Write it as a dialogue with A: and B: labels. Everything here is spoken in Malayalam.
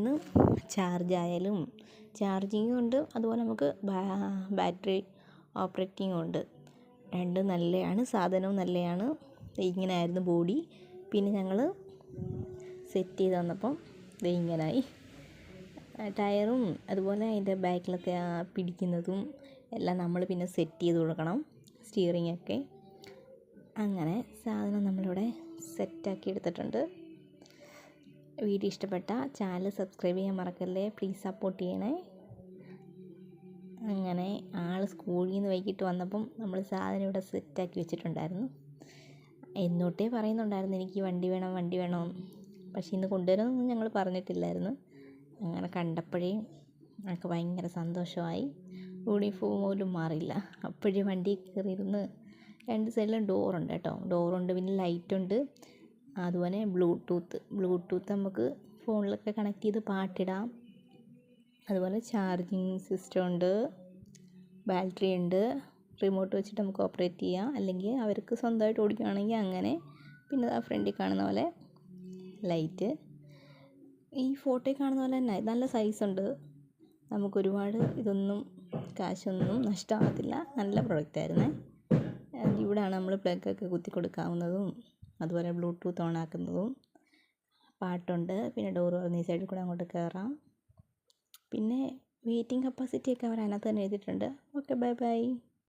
A: ബൈക്കിന് ചാർജ് ആയാലും ചാർജിങ്ങും ഉണ്ട്, അതുപോലെ നമുക്ക് ബാറ്ററി ഓപ്പറേറ്റിങ്ങും ഉണ്ട്. രണ്ടും നല്ലതാണ്, സാധനവും നല്ലതാണ്. ഇങ്ങനെയായിരുന്നു ബോഡി. പിന്നെ ഞങ്ങൾ സെറ്റ് ചെയ്ത് തന്നപ്പം ഇങ്ങനായി. ടയറും അതുപോലെ അതിൻ്റെ ബാക്കിലൊക്കെ പിടിക്കുന്നതും എല്ലാം നമ്മൾ പിന്നെ സെറ്റ് ചെയ്ത് കൊടുക്കണം, സ്റ്റിയറിങ്ങൊക്കെ. അങ്ങനെ സാധനം നമ്മളിവിടെ സെറ്റാക്കി എടുത്തിട്ടുണ്ട്. വീഡിയോ ഇഷ്ടപ്പെട്ട ചാനൽ സബ്സ്ക്രൈബ് ചെയ്യാൻ മറക്കല്ലേ, പ്ലീസ് സപ്പോർട്ട് ചെയ്യണേ. അങ്ങനെ ആൾ സ്കൂളിൽ നിന്ന് വൈകിട്ട് വന്നപ്പം നമ്മൾ സാധനം ഇവിടെ സെറ്റാക്കി വെച്ചിട്ടുണ്ടായിരുന്നു. എന്നോട്ടേ പറയുന്നുണ്ടായിരുന്നു എനിക്ക് വണ്ടി വേണം, പക്ഷേ ഇന്ന് കൊണ്ടുവരുമെന്നൊന്നും ഞങ്ങൾ പറഞ്ഞിട്ടില്ലായിരുന്നു. അങ്ങനെ കണ്ടപ്പോഴേ ഞങ്ങൾക്ക് ഭയങ്കര സന്തോഷമായി. യൂണിഫോം പോലും മാറില്ല, അപ്പോഴേ വണ്ടി കയറിയിരുന്ന്. 2 സൈഡിലും ഡോറുണ്ട് കേട്ടോ, ഡോറുണ്ട്, പിന്നെ ലൈറ്റുണ്ട്. അതുപോലെ ബ്ലൂടൂത്ത് നമുക്ക് ഫോണിലൊക്കെ കണക്ട് ചെയ്ത് പാട്ടിടാം. അതുപോലെ ചാർജിങ് സിസ്റ്റം ഉണ്ട്, ബാറ്ററി ഉണ്ട്, റിമോട്ട് വെച്ചിട്ട് നമുക്ക് ഓപ്പറേറ്റ് ചെയ്യാം. അല്ലെങ്കിൽ അവർക്ക് സ്വന്തമായിട്ട് ഓടിക്കുകയാണെങ്കിൽ അങ്ങനെ. പിന്നെ ആ ഫ്രണ്ടിൽ കാണുന്ന പോലെ ലൈറ്റ്, ഈ ഫോട്ടോയിൽ കാണുന്ന പോലെ തന്നെ നല്ല സൈസുണ്ട്. നമുക്കൊരുപാട് കാശൊന്നും നഷ്ടമാകത്തില്ല. നല്ല പ്രൊഡക്റ്റായിരുന്നേ. ഇവിടെയാണ് നമ്മൾ പ്ലഗൊക്കെ കുത്തി കൊടുക്കാവുന്നതും, അതുപോലെ ബ്ലൂടൂത്ത് ഓൺ ആക്കുന്നതും. പാട്ടുണ്ട്, പിന്നെ ഡോറ് തുറന്ന് ഈ സൈഡിൽ കൂടെ അങ്ങോട്ട് കയറാം. പിന്നെ വെയിറ്റിംഗ് കപ്പാസിറ്റി ഒക്കെ അവർ അതിനകത്ത് തന്നെ എഴുതിയിട്ടുണ്ട്. Okay, by.